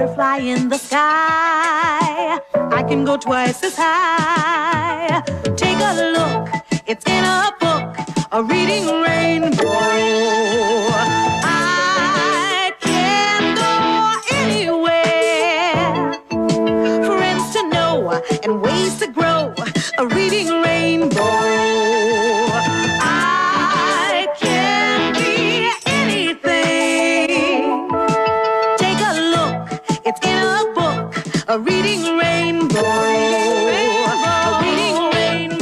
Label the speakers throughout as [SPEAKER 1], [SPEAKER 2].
[SPEAKER 1] butterfly in the sky. I can go twice as high. Take a look, it's in a book, a reading rainbow. I can go anywhere. Friends to know and ways to grow, a reading rainbow. I can be anything. Take a look, it's in a book, a reading rainbow. A reading rainbow.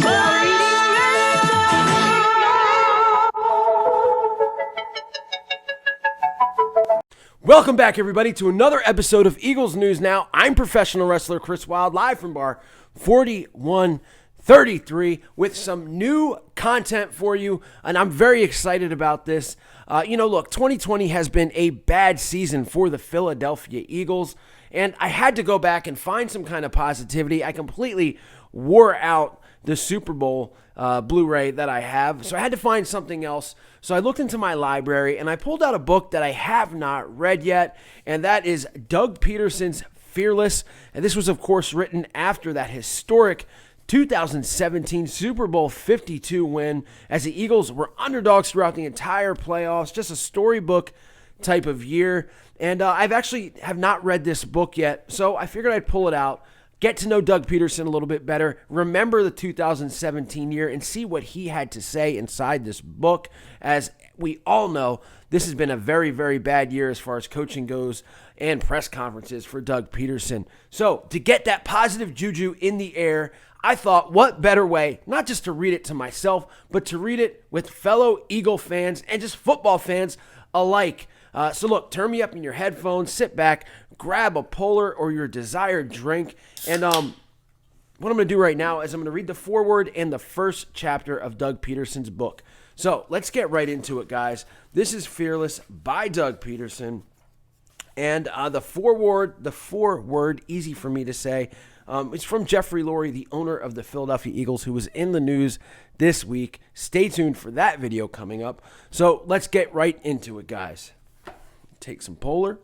[SPEAKER 2] Welcome back, everybody, to another episode of Eagles News Now. I'm professional wrestler Chris Wilde, live from bar 4133 with some new content for you, and I'm very excited about this. Look, 2020 has been a bad season for the Philadelphia Eagles, and I had to go back and find some kind of positivity. I completely wore out the Super Bowl Blu-ray that I have, so I had to find something else. So I looked into my library, and I pulled out a book that I have not read yet, and that is Doug Pederson's Fearless. And this was, of course, written after that historic 2017 Super Bowl 52 win, as the Eagles were underdogs throughout the entire playoffs. Just a storybook type of year. And I've actually have not read this book yet, so I figured I'd pull it out, get to know Doug Pederson a little bit better, remember the 2017 year, and see what he had to say inside this book. As we all know, this has been a very, very bad year as far as coaching goes and press conferences for Doug Pederson. So to get that positive juju in the air, I thought, what better way, not just to read it to myself, but to read it with fellow Eagle fans and just football fans alike. So look, turn me up in your headphones, sit back, grab a Polar or your desired drink, and what I'm going to do right now is I'm going to read the foreword and the first chapter of Doug Pederson's book. So let's get right into it, guys. This is Fearless by Doug Pederson, and the foreword, easy for me to say, it's from Jeffrey Lurie, the owner of the Philadelphia Eagles, who was in the news this week. Stay tuned for that video coming up. So let's get right into it, guys. Take some Polar.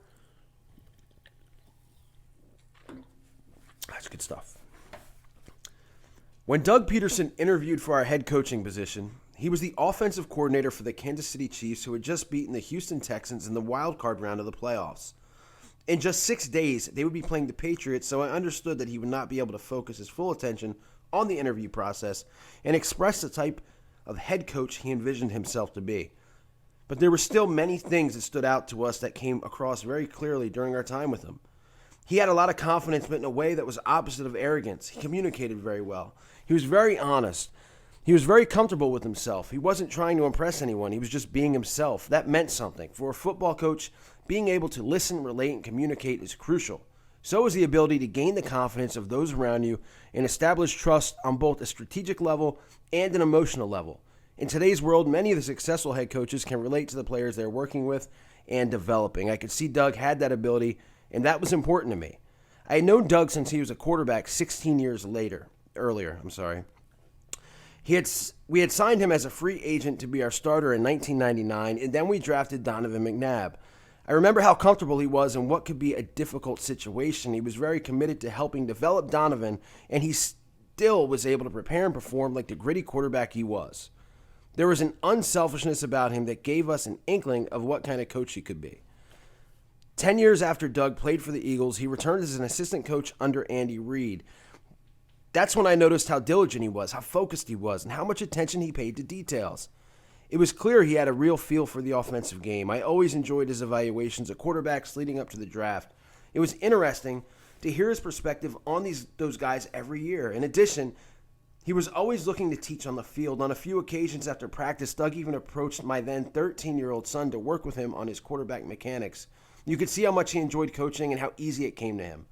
[SPEAKER 2] That's good stuff. When Doug Pederson interviewed for our head coaching position, he was the offensive coordinator for the Kansas City Chiefs, who had just beaten the Houston Texans in the wild card round of the playoffs. In just 6 days, they would be playing the Patriots, so I understood that he would not be able to focus his full attention on the interview process and express the type of head coach he envisioned himself to be. But there were still many things that stood out to us that came across very clearly during our time with him. He had a lot of confidence, but in a way that was opposite of arrogance. He communicated very well. He was very honest. He was very comfortable with himself. He wasn't trying to impress anyone. He was just being himself. That meant something. For a football coach, being able to listen, relate, and communicate is crucial. So is the ability to gain the confidence of those around you and establish trust on both a strategic level and an emotional level. In today's world, many of the successful head coaches can relate to the players they're working with and developing. I could see Doug had that ability, and that was important to me. I had known Doug since he was a quarterback 16 years earlier. We had signed him as a free agent to be our starter in 1999, and then we drafted Donovan McNabb. I remember how comfortable he was in what could be a difficult situation. He was very committed to helping develop Donovan, and he still was able to prepare and perform like the gritty quarterback he was. There was an unselfishness about him that gave us an inkling of what kind of coach he could be. 10 years after Doug played for the Eagles, he returned as an assistant coach under Andy Reid. That's when I noticed how diligent he was, how focused he was, and how much attention he paid to details. It was clear he had a real feel for the offensive game. I always enjoyed his evaluations of quarterbacks leading up to the draft. It was interesting to hear his perspective on those guys every year. In addition, he was always looking to teach on the field. On a few occasions after practice, Doug even approached my then 13-year-old son to work with him on his quarterback mechanics. You could see how much he enjoyed coaching and how easy it came to him.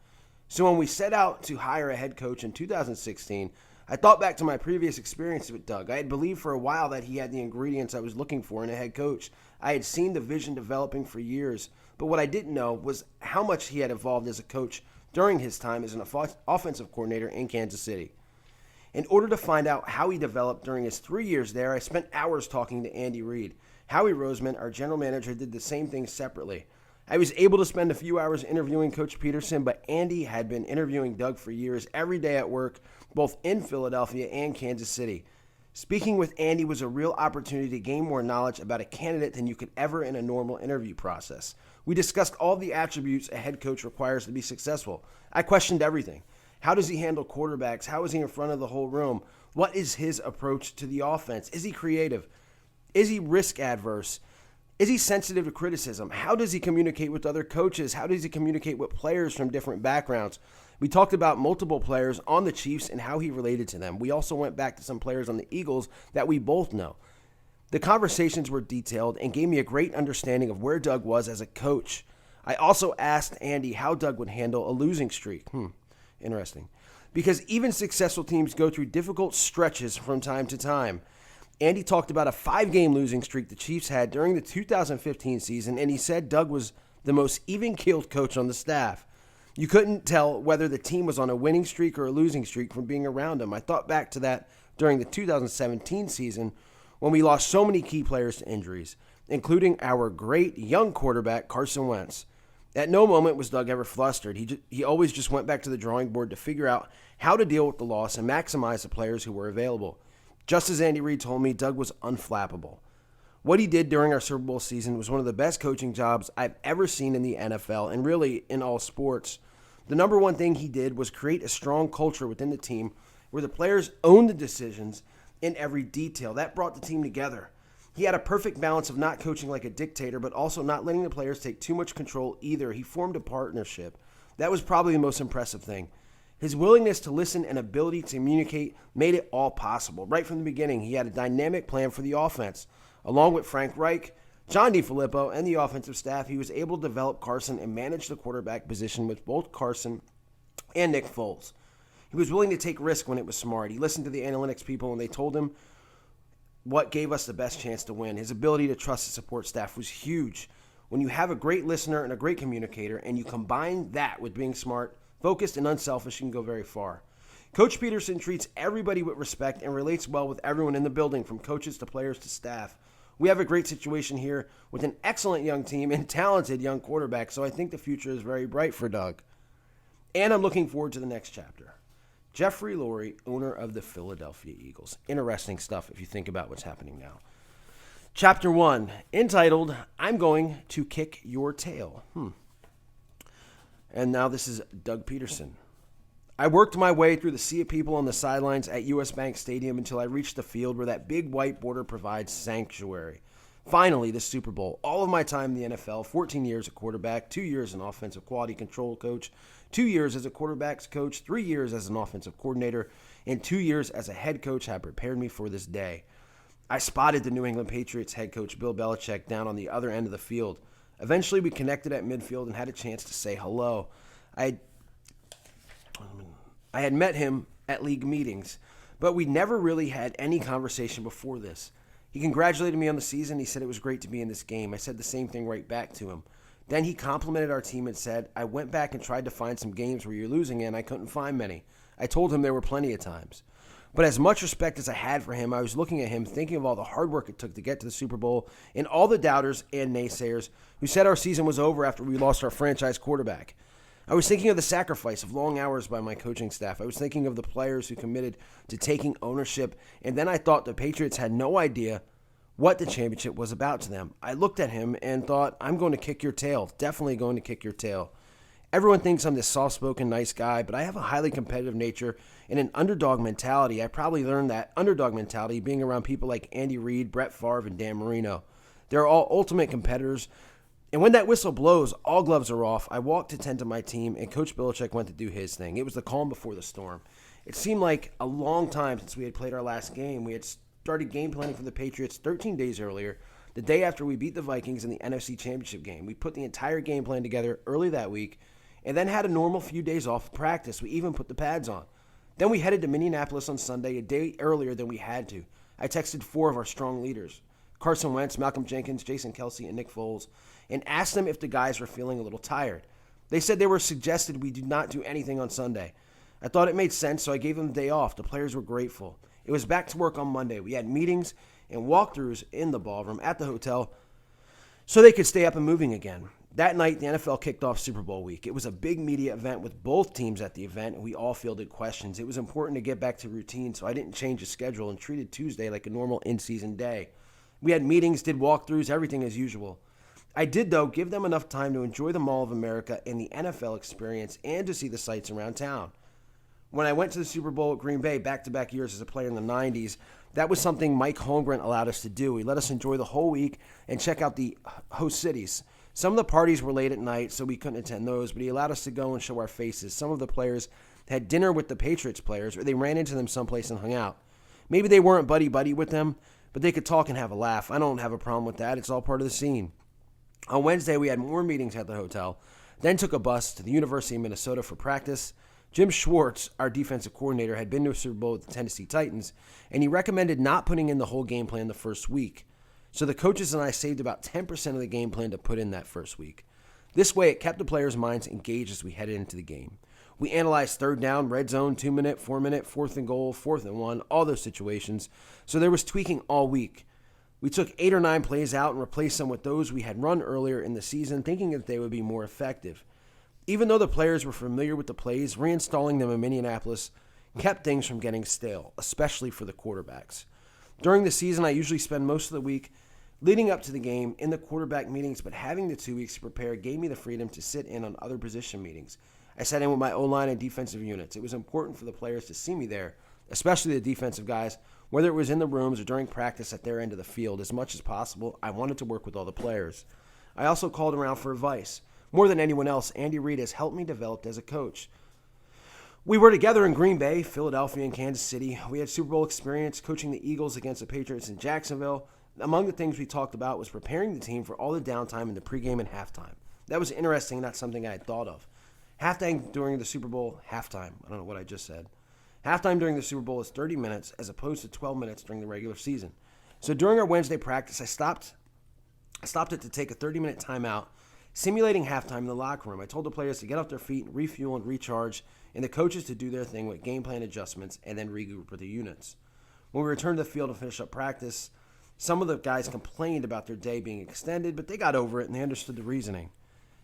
[SPEAKER 2] So when we set out to hire a head coach in 2016, I thought back to my previous experience with Doug. I had believed for a while that he had the ingredients I was looking for in a head coach. I had seen the vision developing for years, but what I didn't know was how much he had evolved as a coach during his time as an offensive coordinator in Kansas City. In order to find out how he developed during his 3 years there, I spent hours talking to Andy Reid. Howie Roseman, our general manager, did the same thing separately. I was able to spend a few hours interviewing Coach Pederson, but Andy had been interviewing Doug for years, every day at work, both in Philadelphia and Kansas City. Speaking with Andy was a real opportunity to gain more knowledge about a candidate than you could ever in a normal interview process. We discussed all the attributes a head coach requires to be successful. I questioned everything. How does he handle quarterbacks? How is he in front of the whole room? What is his approach to the offense? Is he creative? Is he risk adverse? Is he sensitive to criticism? How does he communicate with other coaches? How does he communicate with players from different backgrounds? We talked about multiple players on the Chiefs and how he related to them. We also went back to some players on the Eagles that we both know. The conversations were detailed and gave me a great understanding of where Doug was as a coach. I also asked Andy how Doug would handle a losing streak. Interesting. Because even successful teams go through difficult stretches from time to time. Andy talked about a 5-game losing streak the Chiefs had during the 2015 season, and he said Doug was the most even-keeled coach on the staff. You couldn't tell whether the team was on a winning streak or a losing streak from being around him. I thought back to that during the 2017 season when we lost so many key players to injuries, including our great young quarterback, Carson Wentz. At no moment was Doug ever flustered. He always just went back to the drawing board to figure out how to deal with the loss and maximize the players who were available. Just as Andy Reid told me, Doug was unflappable. What he did during our Super Bowl season was one of the best coaching jobs I've ever seen in the NFL and really in all sports. The number one thing he did was create a strong culture within the team where the players owned the decisions in every detail. That brought the team together. He had a perfect balance of not coaching like a dictator, but also not letting the players take too much control either. He formed a partnership. That was probably the most impressive thing. His willingness to listen and ability to communicate made it all possible. Right from the beginning, he had a dynamic plan for the offense. Along with Frank Reich, John DeFilippo, and the offensive staff, he was able to develop Carson and manage the quarterback position with both Carson and Nick Foles. He was willing to take risk when it was smart. He listened to the analytics people when they told him what gave us the best chance to win. His ability to trust the support staff was huge. When you have a great listener and a great communicator, and you combine that with being smart, focused, and unselfish, you can go very far. Coach Pederson treats everybody with respect and relates well with everyone in the building, from coaches to players to staff. We have a great situation here with an excellent young team and talented young quarterback, so I think the future is very bright for Doug. And I'm looking forward to the next chapter. Jeffrey Lurie, owner of the Philadelphia Eagles. Interesting stuff if you think about what's happening now. Chapter 1, entitled, I'm Going to Kick Your Tail. And now this is Doug Pederson. I worked my way through the sea of people on the sidelines at US Bank Stadium until I reached the field where that big white border provides sanctuary. Finally, the Super Bowl. All of my time in the NFL, 14 years at quarterback, 2 years as an offensive quality control coach, 2 years as a quarterback's coach, 3 years as an offensive coordinator, and 2 years as a head coach have prepared me for this day. I spotted the New England Patriots head coach Bill Belichick down on the other end of the field. Eventually, we connected at midfield and had a chance to say hello. I had met him at league meetings, but we never really had any conversation before this. He congratulated me on the season. He said it was great to be in this game. I said the same thing right back to him. Then he complimented our team and said, I went back and tried to find some games where you're losing and I couldn't find many. I told him there were plenty of times. But as much respect as I had for him, I was looking at him thinking of all the hard work it took to get to the Super Bowl and all the doubters and naysayers who said our season was over after we lost our franchise quarterback. I was thinking of the sacrifice of long hours by my coaching staff. I was thinking of the players who committed to taking ownership. And then I thought the Patriots had no idea what the championship was about to them. I looked at him and thought, I'm going to kick your tail. Definitely going to kick your tail. Everyone thinks I'm this soft-spoken, nice guy, but I have a highly competitive nature and an underdog mentality. I probably learned that underdog mentality being around people like Andy Reid, Brett Favre, and Dan Marino. They're all ultimate competitors. And when that whistle blows, all gloves are off. I walked to tend to my team, and Coach Belichick went to do his thing. It was the calm before the storm. It seemed like a long time since we had played our last game. We had started game planning for the Patriots 13 days earlier, the day after we beat the Vikings in the NFC Championship game. We put the entire game plan together early that week, and then had a normal few days off of practice. We even put the pads on. Then we headed to Minneapolis on Sunday, a day earlier than we had to. I texted 4 of our strong leaders, Carson Wentz, Malcolm Jenkins, Jason Kelsey, and Nick Foles, and asked them if the guys were feeling a little tired. They said they were suggested we do not do anything on Sunday. I thought it made sense, so I gave them the day off. The players were grateful. It was back to work on Monday. We had meetings and walkthroughs in the ballroom at the hotel so they could stay up and moving again. That night, the NFL kicked off Super Bowl week. It was a big media event with both teams at the event, and we all fielded questions. It was important to get back to routine, so I didn't change the schedule and treated Tuesday like a normal in-season day. We had meetings, did walkthroughs, everything as usual. I did, though, give them enough time to enjoy the Mall of America and the NFL experience and to see the sights around town. When I went to the Super Bowl at Green Bay back-to-back years as a player in the 90s, that was something Mike Holmgren allowed us to do. He let us enjoy the whole week and check out the host cities. Some of the parties were late at night, so we couldn't attend those, but he allowed us to go and show our faces. Some of the players had dinner with the Patriots players, or they ran into them someplace and hung out. Maybe they weren't buddy-buddy with them, but they could talk and have a laugh. I don't have a problem with that. It's all part of the scene. On Wednesday, we had more meetings at the hotel, then took a bus to the University of Minnesota for practice. Jim Schwartz, our defensive coordinator, had been to a Super Bowl with the Tennessee Titans, and he recommended not putting in the whole game plan the first week. So the coaches and I saved about 10% of the game plan to put in that first week. This way, it kept the players' minds engaged as we headed into the game. We analyzed third down, red zone, 2-minute, 4-minute, fourth and goal, 4th and 1, all those situations. So there was tweaking all week. We took 8 or 9 plays out and replaced them with those we had run earlier in the season, thinking that they would be more effective. Even though the players were familiar with the plays, reinstalling them in Minneapolis kept things from getting stale, especially for the quarterbacks. During the season, I usually spend most of the week leading up to the game in the quarterback meetings, but having the 2 weeks to prepare gave me the freedom to sit in on other position meetings. I sat in with my O-line and defensive units. It was important for the players to see me there, especially the defensive guys, whether it was in the rooms or during practice at their end of the field. As much as possible, I wanted to work with all the players. I also called around for advice. More than anyone else, Andy Reid has helped me develop as a coach. We were together in Green Bay, Philadelphia, and Kansas City. We had Super Bowl experience coaching the Eagles against the Patriots in Jacksonville. Among the things we talked about was preparing the team for all the downtime in the pregame and halftime. That was interesting, not something I had thought of. Halftime during the Super Bowl, halftime, I don't know what I just said. Halftime during the Super Bowl is 30 minutes as opposed to 12 minutes during the regular season. So during our Wednesday practice, I stopped it to take a 30-minute timeout, simulating halftime in the locker room. I told the players to get off their feet and refuel and recharge, and the coaches to do their thing with game plan adjustments and then regroup with the units. When we returned to the field to finish up practice, some of the guys complained about their day being extended, but they got over it and they understood the reasoning.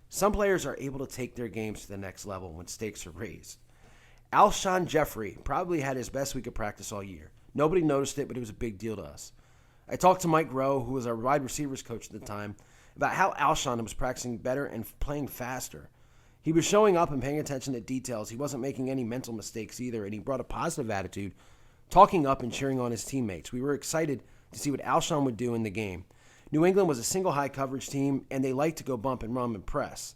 [SPEAKER 2] Some players are able to take their games to the next level when stakes are raised. Alshon Jeffrey probably had his best week of practice all year. Nobody noticed it, but it was a big deal to us. I talked to Mike Rowe, who was our wide receivers coach at the time, about how Alshon was practicing better and playing faster. He was showing up and paying attention to details. He wasn't making any mental mistakes either, and he brought a positive attitude, talking up and cheering on his teammates. We were excited to see what Alshon would do in the game. New England was a single high coverage team, and they liked to go bump and run and press.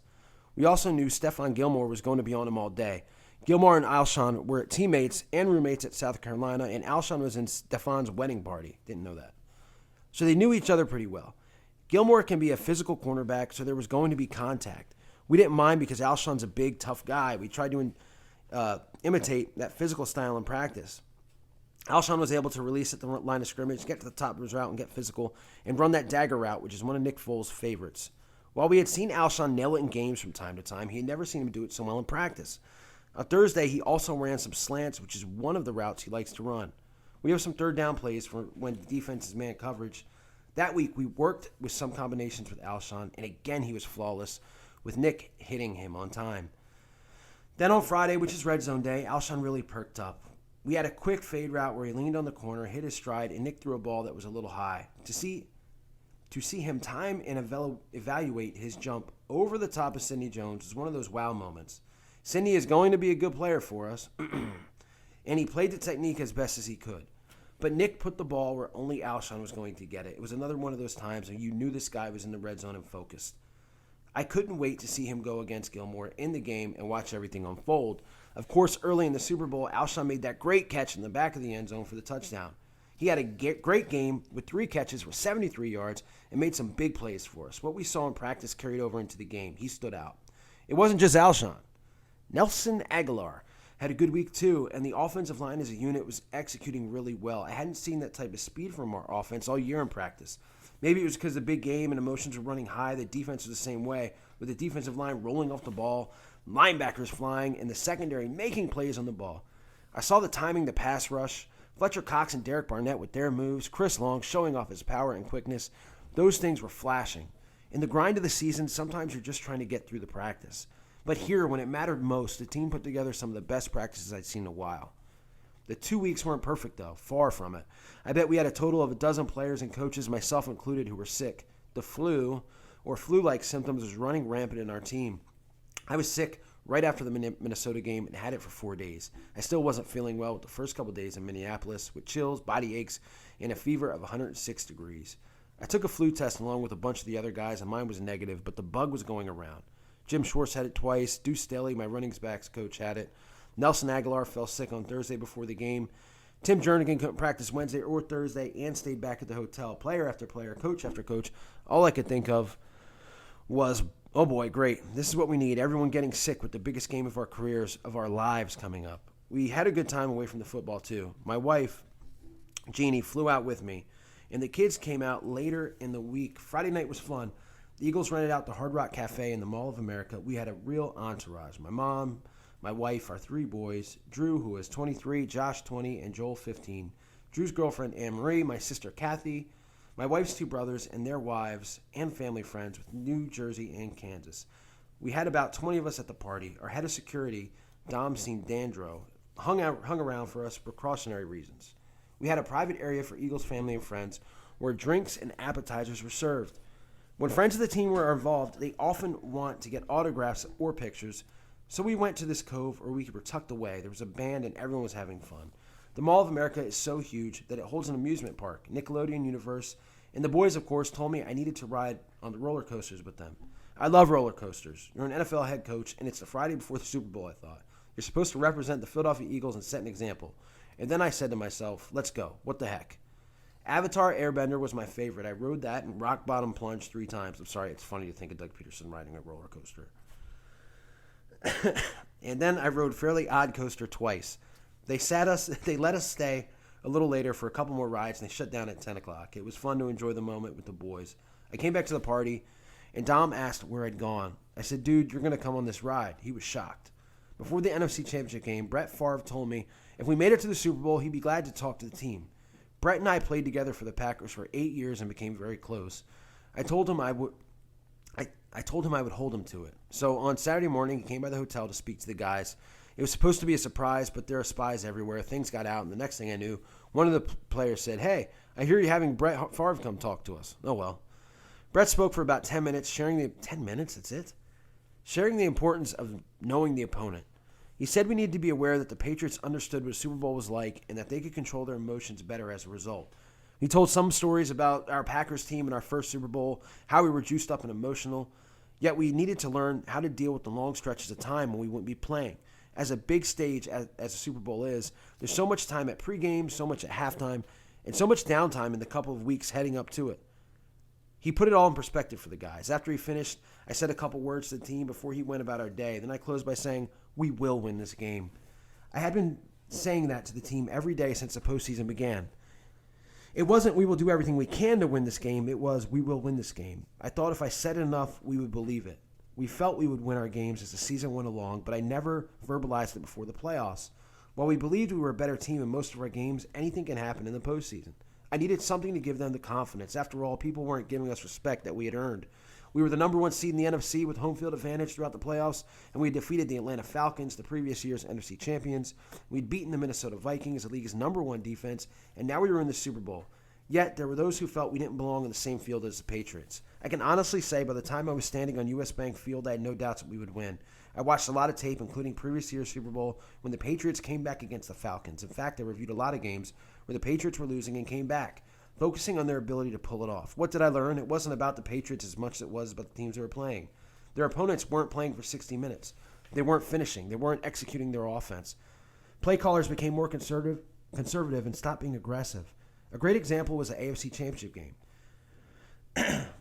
[SPEAKER 2] We also knew Stephon Gilmore was going to be on him all day. Gilmore and Alshon were teammates and roommates at South Carolina, and Alshon was in Stephon's wedding party. Didn't know that. So they knew each other pretty well. Gilmore can be a physical cornerback, so there was going to be contact. We didn't mind because Alshon's a big, tough guy. We tried to imitate that physical style in practice. Alshon was able to release at the line of scrimmage, get to the top of his route and get physical, and run that dagger route, which is one of Nick Foles' favorites. While we had seen Alshon nail it in games from time to time, he had never seen him do it so well in practice. On Thursday, he also ran some slants, which is one of the routes he likes to run. We have some third down plays for when the defense is man coverage. That week, we worked with some combinations with Alshon, and again, he was flawless, with Nick hitting him on time. Then on Friday, which is red zone day, Alshon really perked up. We had a quick fade route where he leaned on the corner, hit his stride, and Nick threw a ball that was a little high. To see him time and evaluate his jump over the top of Sidney Jones was one of those wow moments. Sidney is going to be a good player for us, and he played the technique as best as he could. But Nick put the ball where only Alshon was going to get it. It was another one of those times when you knew this guy was in the red zone and focused. I couldn't wait to see him go against Gilmore in the game and watch everything unfold. Of course, early in the Super Bowl, Alshon made that great catch in the back of the end zone for the touchdown. He had a great game with 3 catches for 73 yards and made some big plays for us. What we saw in practice carried over into the game. He stood out. It wasn't just Alshon. Nelson Aguilar had a good week too, and the offensive line as a unit was executing really well. I hadn't seen that type of speed from our offense all year in practice. Maybe it was because the big game and emotions were running high. The defense was the same way, with the defensive line rolling off the ball, linebackers flying, and the secondary making plays on the ball. I saw the timing, the pass rush, Fletcher Cox and Derek Barnett with their moves, Chris Long showing off his power and quickness. Those things were flashing. In the grind of the season, sometimes you're just trying to get through the practice. But here, when it mattered most, the team put together some of the best practices I'd seen in a while. The 2 weeks weren't perfect, though. Far from it. I bet we had a total of a dozen players and coaches, myself included, who were sick. The flu, or flu-like symptoms, was running rampant in our team. I was sick right after the Minnesota game and had it for 4 days. I still wasn't feeling well with the first couple days in Minneapolis, with chills, body aches, and a fever of 106 degrees. I took a flu test along with a bunch of the other guys, and mine was negative, but the bug was going around. Jim Schwartz had it twice. Deuce Staley, my running backs coach, had it. Nelson Aguilar fell sick on Thursday before the game. Tim Jernigan couldn't practice Wednesday or Thursday and stayed back at the hotel. Player after player, coach after coach, all I could think of was, oh boy, great. This is what we need. Everyone getting sick with the biggest game of our careers, of our lives coming up. We had a good time away from the football, too. My wife, Jeannie, flew out with me, and the kids came out later in the week. Friday night was fun. The Eagles rented out the Hard Rock Cafe in the Mall of America. We had a real entourage. My mom, my wife, our 3 boys, Drew, who was 23, Josh, 20, and Joel, 15, Drew's girlfriend, Anne-Marie, my sister, Kathy, my wife's 2 brothers and their wives, and family friends with New Jersey and Kansas. We had about 20 of us at the party. Our head of security, Dom Dandro, hung around for us for precautionary reasons. We had a private area for Eagles family and friends where drinks and appetizers were served. When friends of the team were involved, they often want to get autographs or pictures, so we went to this cove where we were tucked away. There was a band and everyone was having fun. The Mall of America is so huge that it holds an amusement park, Nickelodeon Universe, and the boys, of course, told me I needed to ride on the roller coasters with them. I love roller coasters. You're an NFL head coach, and it's the Friday before the Super Bowl, I thought. You're supposed to represent the Philadelphia Eagles and set an example. And then I said to myself, let's go. What the heck? Avatar Airbender was my favorite. I rode that and rock bottom plunge 3 times. I'm sorry, it's funny to think of Doug Pederson riding a roller coaster. And then I rode Fairly Odd Coaster twice. They let us stay a little later for a couple more rides, and they shut down at 10 o'clock. It was fun to enjoy the moment with the boys. I came back to the party, and Dom asked where I'd gone. I said, dude, you're going to come on this ride. He was shocked. Before the NFC Championship game, Brett Favre told me if we made it to the Super Bowl, he'd be glad to talk to the team. Brett and I played together for the Packers for 8 years and became very close. I told him I would hold him to it. So on Saturday morning, he came by the hotel to speak to the guys. It was supposed to be a surprise, but there are spies everywhere. Things got out, and the next thing I knew, one of the players said, hey, I hear you're having Brett Favre come talk to us. Oh, well. Brett spoke for about 10 minutes, sharing the 10 minutes, that's it? Sharing the importance of knowing the opponent. He said we needed to be aware that the Patriots understood what a Super Bowl was like and that they could control their emotions better as a result. He told some stories about our Packers team in our first Super Bowl, how we were juiced up and emotional, yet we needed to learn how to deal with the long stretches of time when we wouldn't be playing. As a big stage as a Super Bowl is, there's so much time at pregame, so much at halftime, and so much downtime in the couple of weeks heading up to it. He put it all in perspective for the guys. After he finished, I said a couple words to the team before he went about our day. Then I closed by saying, we will win this game. I had been saying that to the team every day since the postseason began. It wasn't we will do everything we can to win this game. It was we will win this game. I thought if I said it enough, we would believe it. We felt we would win our games as the season went along, but I never verbalized it before the playoffs. While we believed we were a better team in most of our games, anything can happen in the postseason. I needed something to give them the confidence. After all, people weren't giving us respect that we had earned. We were the number 1 seed in the NFC with home field advantage throughout the playoffs, and we had defeated the Atlanta Falcons, the previous year's NFC champions. We'd beaten the Minnesota Vikings, the league's number 1 defense, and now we were in the Super Bowl. Yet, there were those who felt we didn't belong in the same field as the Patriots. I can honestly say by the time I was standing on U.S. Bank Field, I had no doubts that we would win. I watched a lot of tape, including previous year's Super Bowl, when the Patriots came back against the Falcons. In fact, I reviewed a lot of games where the Patriots were losing and came back, focusing on their ability to pull it off. What did I learn? It wasn't about the Patriots as much as it was about the teams they were playing. Their opponents weren't playing for 60 minutes. They weren't finishing. They weren't executing their offense. Play callers became more conservative and stopped being aggressive. A great example was the AFC Championship game.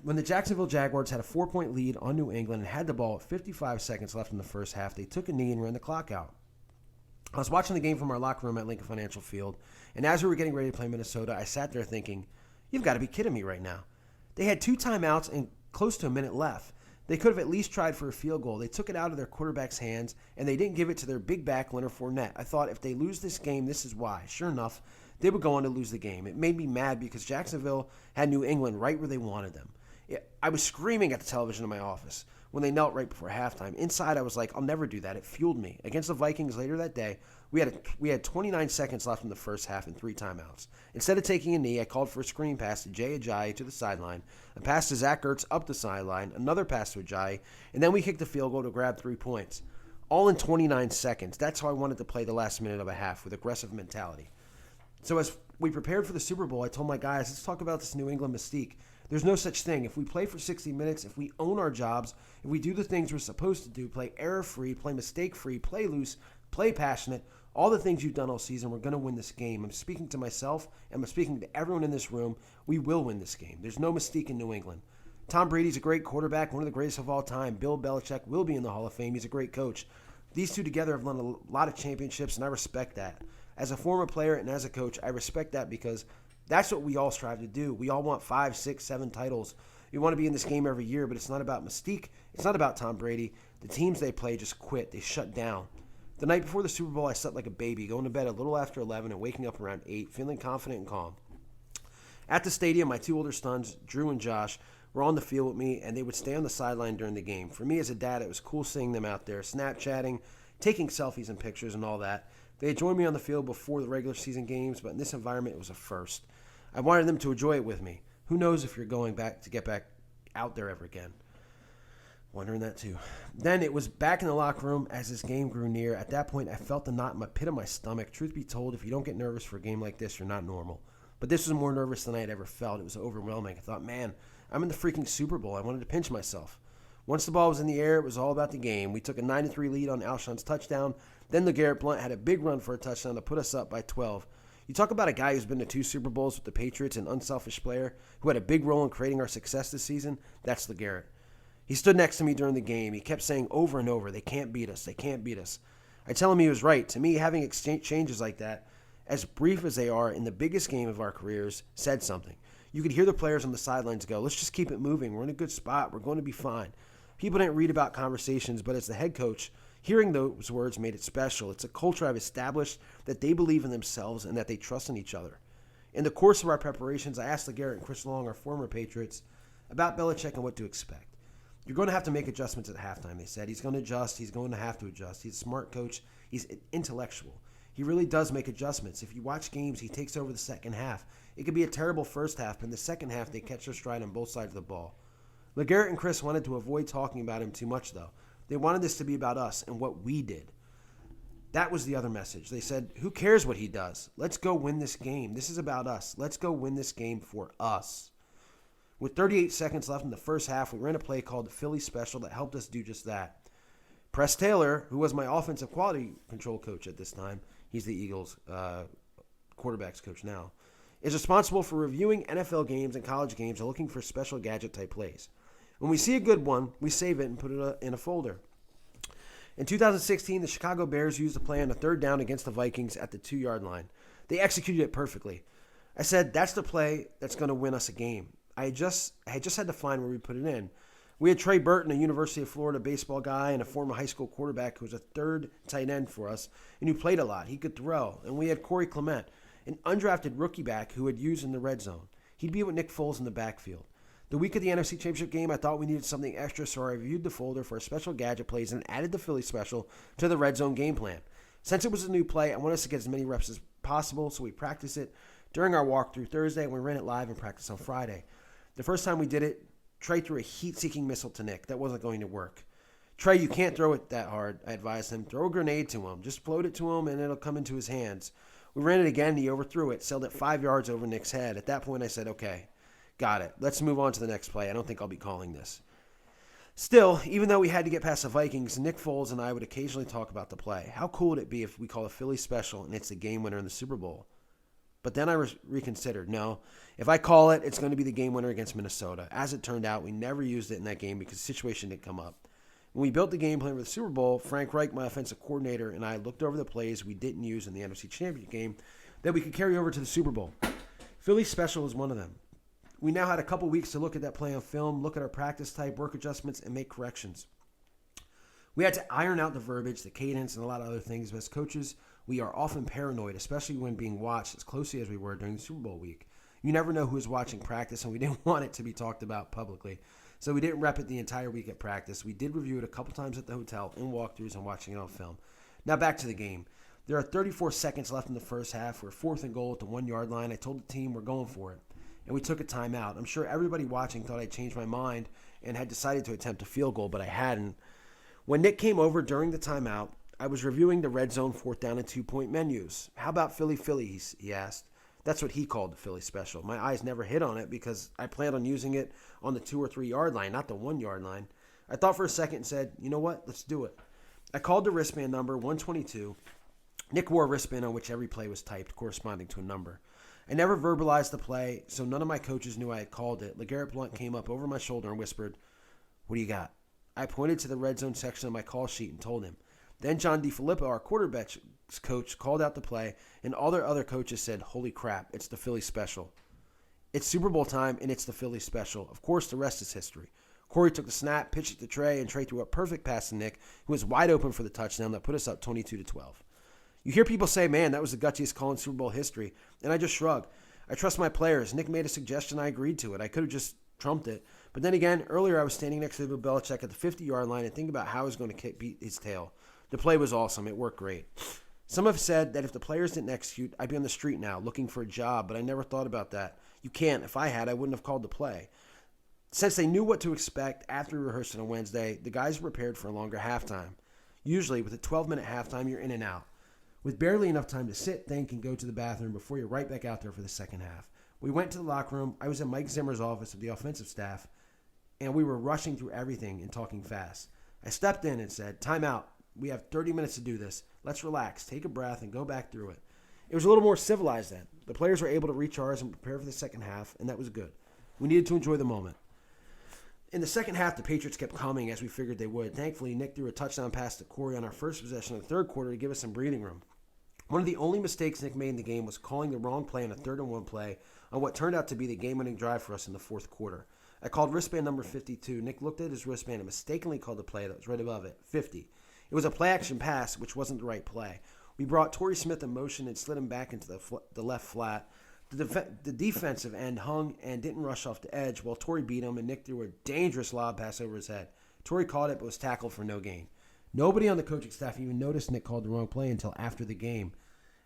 [SPEAKER 2] When the Jacksonville Jaguars had a 4-point lead on New England and had the ball with 55 seconds left in the first half, they took a knee and ran the clock out. I was watching the game from our locker room at Lincoln Financial Field, and as we were getting ready to play Minnesota, I sat there thinking, you've got to be kidding me right now. They had 2 timeouts and close to a minute left. They could have at least tried for a field goal. They took it out of their quarterback's hands, and they didn't give it to their big back, Leonard Fournette. I thought if they lose this game, this is why. Sure enough, they would go on to lose the game. It made me mad because Jacksonville had New England right where they wanted them. I was screaming at the television in my office when they knelt right before halftime. Inside, I was like, I'll never do that. It fueled me. Against the Vikings later that day, we had 29 seconds left in the first half and 3 timeouts. Instead of taking a knee, I called for a screen pass to Jay Ajayi to the sideline, a pass to Zach Ertz up the sideline, another pass to Ajayi, and then we kicked the field goal to grab 3 points. All in 29 seconds. That's how I wanted to play the last minute of a half, with aggressive mentality. So as we prepared for the Super Bowl, I told my guys, let's talk about this New England mystique. There's no such thing. If we play for 60 minutes, if we own our jobs, if we do the things we're supposed to do, play error-free, play mistake-free, play loose, play passionate, all the things you've done all season, we're going to win this game. I'm speaking to myself, and I'm speaking to everyone in this room. We will win this game. There's no mystique in New England. Tom Brady's a great quarterback, one of the greatest of all time. Bill Belichick will be in the Hall of Fame. He's a great coach. These two together have won a lot of championships, and I respect that. As a former player and as a coach, I respect that because that's what we all strive to do. We all want 5, 6, 7 titles. We want to be in this game every year, but it's not about mystique. It's not about Tom Brady. The teams they play just quit. They shut down. The night before the Super Bowl, I slept like a baby, going to bed a little after 11 and waking up around 8, feeling confident and calm. At the stadium, my 2 older sons, Drew and Josh, were on the field with me, and they would stay on the sideline during the game. For me as a dad, it was cool seeing them out there, Snapchatting, taking selfies and pictures and all that. They had joined me on the field before the regular season games, but in this environment, it was a first. I wanted them to enjoy it with me. Who knows if you're going back to get back out there ever again. Wondering that too. Then it was back in the locker room as this game grew near. At that point, I felt the knot in my pit of my stomach. Truth be told, if you don't get nervous for a game like this, you're not normal. But this was more nervous than I had ever felt. It was overwhelming. I thought, man, I'm in the freaking Super Bowl. I wanted to pinch myself. Once the ball was in the air, it was all about the game. We took a 9-3 lead on Alshon's touchdown. Then LeGarrette Blount had a big run for a touchdown to put us up by 12. You talk about a guy who's been to 2 Super Bowls with the Patriots, an unselfish player who had a big role in creating our success this season. That's LeGarrette. He stood next to me during the game. He kept saying over and over, they can't beat us, they can't beat us. I tell him he was right. To me, having exchanges like that, as brief as they are in the biggest game of our careers, said something. You could hear the players on the sidelines go, let's just keep it moving. We're in a good spot. We're going to be fine. People didn't read about conversations, but as the head coach, hearing those words made it special. It's a culture I've established that they believe in themselves and that they trust in each other. In the course of our preparations, I asked LeGarrette and Chris Long, our former Patriots, about Belichick and what to expect. You're going to have to make adjustments at halftime, they said. He's going to adjust. He's going to have to adjust. He's a smart coach. He's intellectual. He really does make adjustments. If you watch games, he takes over the second half. It could be a terrible first half, but in the second half, they catch their stride on both sides of the ball. LeGarrette and Chris wanted to avoid talking about him too much, though. They wanted this to be about us and what we did. That was the other message. They said, who cares what he does? Let's go win this game. This is about us. Let's go win this game for us. With 38 seconds left in the first half, we ran a play called the Philly Special that helped us do just that. Press Taylor, who was my offensive quality control coach at this time, he's the Eagles quarterbacks coach now, is responsible for reviewing NFL games and college games and looking for special gadget-type plays. When we see a good one, we save it and put it in a folder. In 2016, the Chicago Bears used a play on a 3rd down against the Vikings at the 2-yard line. They executed it perfectly. I said, that's the play that's going to win us a game. I had just had to find where we put it in. We had Trey Burton, a University of Florida baseball guy and a former high school quarterback who was a 3rd tight end for us and who played a lot. He could throw. And we had Corey Clement, an undrafted rookie back who had used in the red zone. He'd be with Nick Foles in the backfield. The week of the NFC Championship game, I thought we needed something extra, so I reviewed the folder for special gadget plays and added the Philly Special to the red zone game plan. Since it was a new play, I wanted us to get as many reps as possible, so we practiced it during our walkthrough Thursday, and we ran it live in practice on Friday. The first time we did it, Trey threw a heat-seeking missile to Nick. That wasn't going to work. Trey, you can't throw it that hard, I advised him. Throw a grenade to him. Just float it to him, and it'll come into his hands. We ran it again, and he overthrew it, sailed it 5 yards over Nick's head. At that point, I said, okay, got it. Let's move on to the next play. I don't think I'll be calling this. Still, even though we had to get past the Vikings, Nick Foles and I would occasionally talk about the play. How cool would it be if we call a Philly Special and it's the game winner in the Super Bowl? But then I reconsidered. No, if I call it, it's going to be the game winner against Minnesota. As it turned out, we never used it in that game because the situation didn't come up. When we built the game plan for the Super Bowl, Frank Reich, my offensive coordinator, and I looked over the plays we didn't use in the NFC Championship game that we could carry over to the Super Bowl. Philly Special was one of them. We now had a couple weeks to look at that play on film, look at our practice type, work adjustments, and make corrections. We had to iron out the verbiage, the cadence, and a lot of other things. But as coaches, we are often paranoid, especially when being watched as closely as we were during the Super Bowl week. You never know who is watching practice, and we didn't want it to be talked about publicly. So we didn't rep it the entire week at practice. We did review it a couple times at the hotel in walkthroughs and watching it on film. Now back to the game. There are 34 seconds left in the first half. We're 4th and goal at the 1-yard line. I told the team we're going for it, and we took a timeout. I'm sure everybody watching thought I'd changed my mind and had decided to attempt a field goal, but I hadn't. When Nick came over during the timeout, I was reviewing the red zone 4th down and 2-point menus. How about Philly, he asked. That's what he called the Philly special. My eyes never hit on it because I planned on using it on the 2 or 3 yard line, not the 1 yard line. I thought for a second and said, you know what, let's do it. I called the wristband number 122. Nick wore a wristband on which every play was typed, corresponding to a number. I never verbalized the play, so none of my coaches knew I had called it. LeGarrette Blount came up over my shoulder and whispered, what do you got? I pointed to the red zone section of my call sheet and told him. Then John DeFilippo, our quarterback's coach, called out the play, and all their other coaches said, holy crap, it's the Philly special. It's Super Bowl time, and it's the Philly special. Of course, the rest is history. Corey took the snap, pitched it to Trey, and Trey threw a perfect pass to Nick, who was wide open for the touchdown that put us up 22-12. You hear people say, man, that was the gutsiest call in Super Bowl history, and I just shrug. I trust my players. Nick made a suggestion, I agreed to it. I could have just trumped it. But then again, earlier I was standing next to Bill Belichick at the 50-yard line and thinking about how I was going to beat his tail. The play was awesome. It worked great. Some have said that if the players didn't execute, I'd be on the street now looking for a job, but I never thought about that. You can't. If I had, I wouldn't have called the play. Since they knew what to expect after we rehearsed on Wednesday, the guys were prepared for a longer halftime. Usually, with a 12-minute halftime, you're in and out, with barely enough time to sit, think, and go to the bathroom before you're right back out there for the second half. We went to the locker room. I was in Mike Zimmer's office of the offensive staff, and we were rushing through everything and talking fast. I stepped in and said, time out. We have 30 minutes to do this. Let's relax, take a breath, and go back through it. It was a little more civilized then. The players were able to recharge and prepare for the second half, and that was good. We needed to enjoy the moment. In the second half, the Patriots kept coming as we figured they would. Thankfully, Nick threw a touchdown pass to Corey on our first possession of the third quarter to give us some breathing room. One of the only mistakes Nick made in the game was calling the wrong play on a 3rd-and-1 play on what turned out to be the game-winning drive for us in the fourth quarter. I called wristband number 52. Nick looked at his wristband and mistakenly called the play that was right above it, 50. It was a play-action pass, which wasn't the right play. We brought Torrey Smith in motion and slid him back into the left flat. The defensive end hung and didn't rush off the edge while Torrey beat him, and Nick threw a dangerous lob pass over his head. Torrey caught it but was tackled for no gain. Nobody on the coaching staff even noticed Nick called the wrong play until after the game.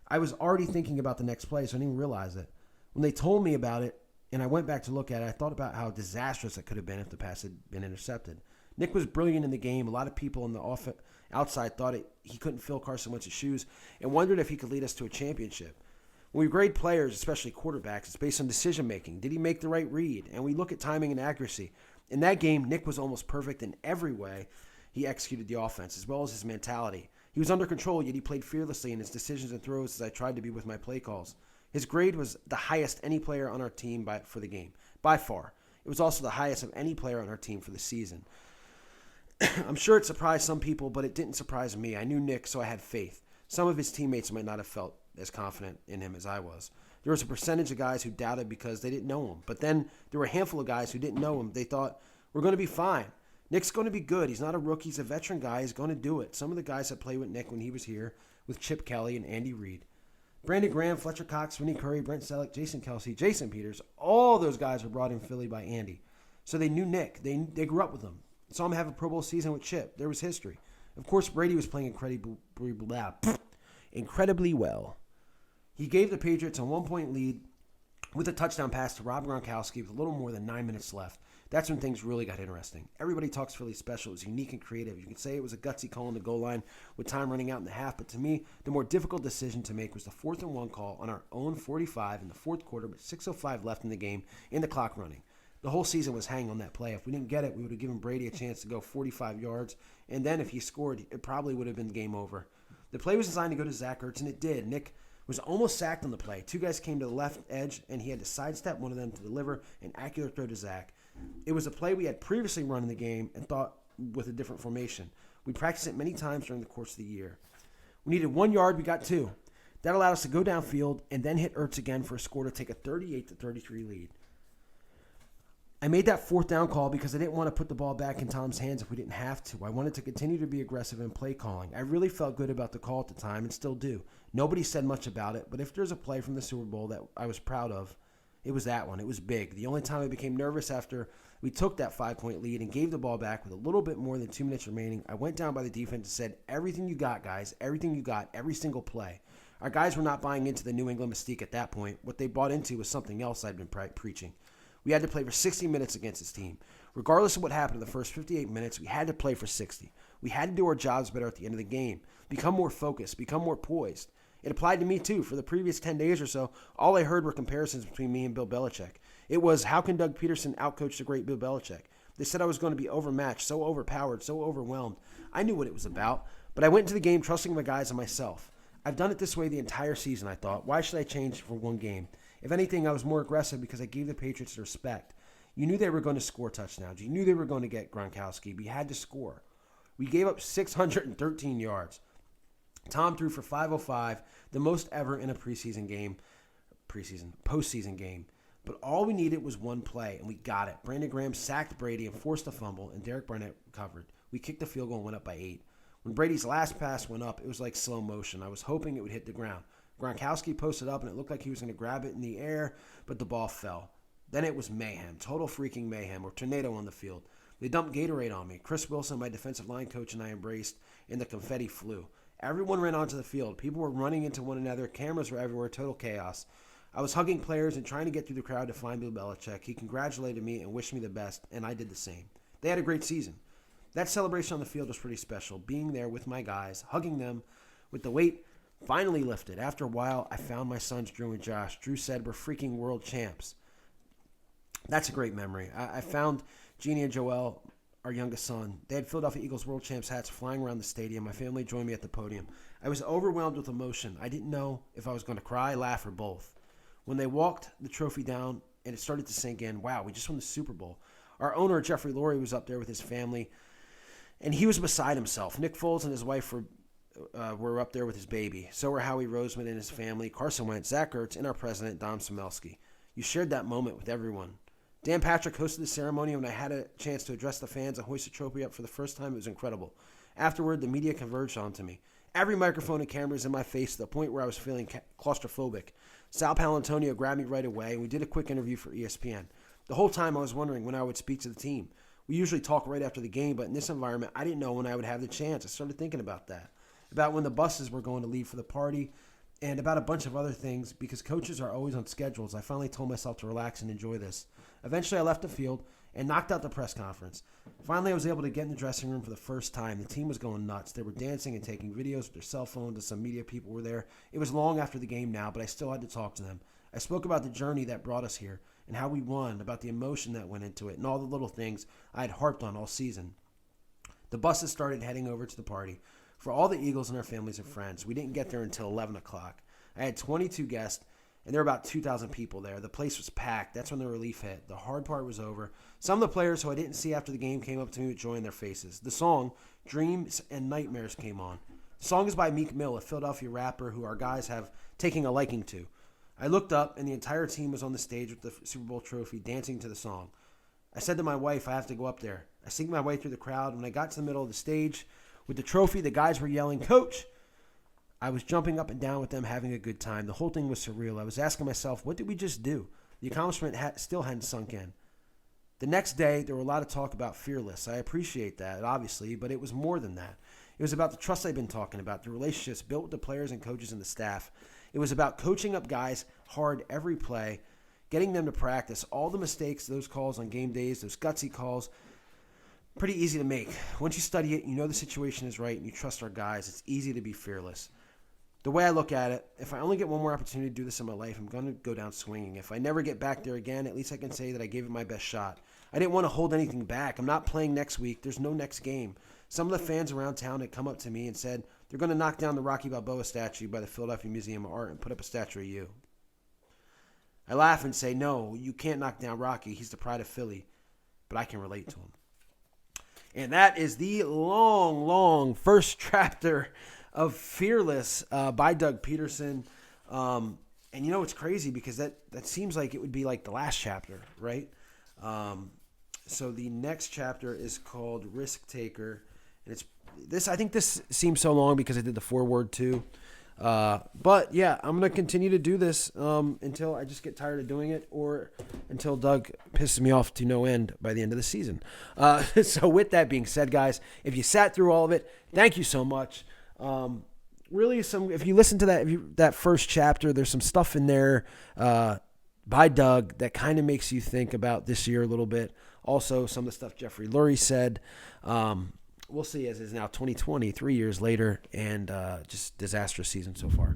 [SPEAKER 2] I was already thinking about the next play, so I didn't even realize it. When they told me about it and I went back to look at it, I thought about how disastrous it could have been if the pass had been intercepted. Nick was brilliant in the game. A lot of people on the outside thought he couldn't fill Carson Wentz's shoes and wondered if he could lead us to a championship. When we grade players, especially quarterbacks, it's based on decision-making. Did he make the right read? And we look at timing and accuracy. In that game, Nick was almost perfect in every way he executed the offense, as well as his mentality. He was under control, yet he played fearlessly in his decisions and throws as I tried to be with my play calls. His grade was the highest any player on our team for the game, by far. It was also the highest of any player on our team for the season. I'm sure it surprised some people, but it didn't surprise me. I knew Nick, so I had faith. Some of his teammates might not have felt as confident in him as I was. There was a percentage of guys who doubted because they didn't know him. But then there were a handful of guys who didn't know him. They thought, we're going to be fine. Nick's going to be good. He's not a rookie. He's a veteran guy. He's going to do it. Some of the guys that played with Nick when he was here, with Chip Kelly and Andy Reid. Brandon Graham, Fletcher Cox, Vinnie Curry, Brent Selleck, Jason Kelsey, Jason Peters, all those guys were brought in Philly by Andy. So they knew Nick. They grew up with him. Saw him have a Pro Bowl season with Chip. There was history. Of course, Brady was playing incredibly well. He gave the Patriots a 1-point lead with a touchdown pass to Rob Gronkowski with a little more than 9 minutes left. That's when things really got interesting. Everybody talks Philly special. It was unique and creative. You could say it was a gutsy call on the goal line with time running out in the half, but to me, the more difficult decision to make was the 4th-and-1 call on our own 45 in the fourth quarter with 6:05 left in the game and the clock running. The whole season was hanging on that play. If we didn't get it, we would have given Brady a chance to go 45 yards, and then if he scored, it probably would have been game over. The play was designed to go to Zach Ertz, and it did. Nick was almost sacked on the play. Two guys came to the left edge, and he had to sidestep one of them to deliver an accurate throw to Zach. It was a play we had previously run in the game and thought with a different formation. We practiced it many times during the course of the year. We needed 1 yard. We got 2. That allowed us to go downfield and then hit Ertz again for a score to take a 38-33 lead. I made that 4th down call because I didn't want to put the ball back in Tom's hands if we didn't have to. I wanted to continue to be aggressive in play calling. I really felt good about the call at the time and still do. Nobody said much about it, but if there's a play from the Super Bowl that I was proud of, It was that one. It was big. The only time I became nervous after we took that 5-point lead and gave the ball back with a little bit more than 2 minutes remaining, I went down by the defense and said, everything you got, guys, everything you got, every single play. Our guys were not buying into the New England mystique at that point. What they bought into was something else I'd been preaching. We had to play for 60 minutes against this team. Regardless of what happened in the first 58 minutes, we had to play for 60. We had to do our jobs better at the end of the game, become more focused, become more poised. It applied to me too. For the previous 10 days or so, all I heard were comparisons between me and Bill Belichick. It was, how can Doug Pederson outcoach the great Bill Belichick? They said I was going to be overmatched, so overpowered, so overwhelmed. I knew what it was about, but I went into the game trusting my guys and myself. I've done it this way the entire season, I thought. Why should I change for one game? If anything, I was more aggressive because I gave the Patriots the respect. You knew they were going to score touchdowns. You knew they were going to get Gronkowski, but you had to score. We gave up 613 yards. Tom threw for 505, the most ever in a postseason game. But all we needed was one play, and we got it. Brandon Graham sacked Brady and forced a fumble, and Derek Barnett recovered. We kicked the field goal and went up by 8. When Brady's last pass went up, it was like slow motion. I was hoping it would hit the ground. Gronkowski posted up, and it looked like he was going to grab it in the air, but the ball fell. Then it was mayhem, total freaking mayhem, or tornado on the field. They dumped Gatorade on me. Chris Wilson, my defensive line coach, and I embraced, and the confetti flew. Everyone ran onto the field. People were running into one another. Cameras were everywhere. Total chaos. I was hugging players and trying to get through the crowd to find Bill Belichick. He congratulated me and wished me the best, and I did the same. They had a great season. That celebration on the field was pretty special. Being there with my guys, hugging them, with the weight finally lifted. After a while, I found my sons, Drew and Josh. Drew said, we're freaking world champs. That's a great memory. I found Jeannie and Joel, our youngest son. They had Philadelphia Eagles world champs hats flying around the stadium. My family joined me at the podium. I was overwhelmed with emotion. I didn't know if I was going to cry, laugh, or both. When they walked the trophy down and it started to sink in, wow, we just won the Super Bowl. Our owner, Jeffrey Lurie, was up there with his family, and he was beside himself. Nick Foles and his wife were up there with his baby. So were Howie Roseman and his family, Carson Wentz, Zach Ertz, and our president, Dom Samelski. You shared that moment with everyone. Dan Patrick hosted the ceremony. When I had a chance to address the fans and hoist the trophy up for the first time, it was incredible. Afterward, the media converged onto me. Every microphone and camera was in my face to the point where I was feeling claustrophobic. Sal Palantonio grabbed me right away, and we did a quick interview for ESPN. The whole time I was wondering when I would speak to the team. We usually talk right after the game, but in this environment, I didn't know when I would have the chance. I started thinking about that, about when the buses were going to leave for the party, and about a bunch of other things. Because coaches are always on schedules, I finally told myself to relax and enjoy this. Eventually, I left the field and knocked out the press conference. Finally, I was able to get in the dressing room for the first time. The team was going nuts. They were dancing and taking videos with their cell phones, and some media people were there. It was long after the game now, but I still had to talk to them. I spoke about the journey that brought us here and how we won, about the emotion that went into it, and all the little things I had harped on all season. The buses started heading over to the party for all the Eagles and their families and friends. We didn't get there until 11 o'clock. I had 22 guests, and there were about 2,000 people there. The place was packed. That's when the relief hit. The hard part was over. Some of the players who I didn't see after the game came up to me with joy in their faces. The song, Dreams and Nightmares, came on. The song is by Meek Mill, a Philadelphia rapper who our guys have taken a liking to. I looked up, and the entire team was on the stage with the Super Bowl trophy, dancing to the song. I said to my wife, I have to go up there. I sneaked my way through the crowd. When I got to the middle of the stage with the trophy, the guys were yelling, "Coach!" I was jumping up and down with them, having a good time. The whole thing was surreal. I was asking myself, what did we just do? The accomplishment still hadn't sunk in. The next day, there were a lot of talk about Fearless. I appreciate that, obviously, but it was more than that. It was about the trust I've been talking about, the relationships built with the players and coaches and the staff. It was about coaching up guys hard every play, getting them to practice. All the mistakes, those calls on game days, those gutsy calls, pretty easy to make. Once you study it, you know the situation is right, and you trust our guys. It's easy to be fearless. The way I look at it, if I only get one more opportunity to do this in my life, I'm going to go down swinging. If I never get back there again, at least I can say that I gave it my best shot. I didn't want to hold anything back. I'm not playing next week. There's no next game. Some of the fans around town had come up to me and said they're going to knock down the Rocky Balboa statue by the Philadelphia Museum of Art and put up a statue of you. I laugh and say, no, you can't knock down Rocky. He's the pride of Philly. But I can relate to him. And that is the long first chapter of Fearless by Doug Pederson. And you know, it's crazy because that seems like it would be like the last chapter, right? So the next chapter is called Risk Taker. And it's this. I think this seems so long because I did the foreword too. But yeah, I'm going to continue to do this until I just get tired of doing it, or until Doug pisses me off to no end by the end of the season. So with that being said, guys, if you sat through all of it, thank you so much. Really, if you listen to that first chapter, there's some stuff in there by Doug that kind of makes you think about this year a little bit. Also, some of the stuff Jeffrey Lurie said. We'll see, as it's now 2020, 3 years later, and just disastrous season so far.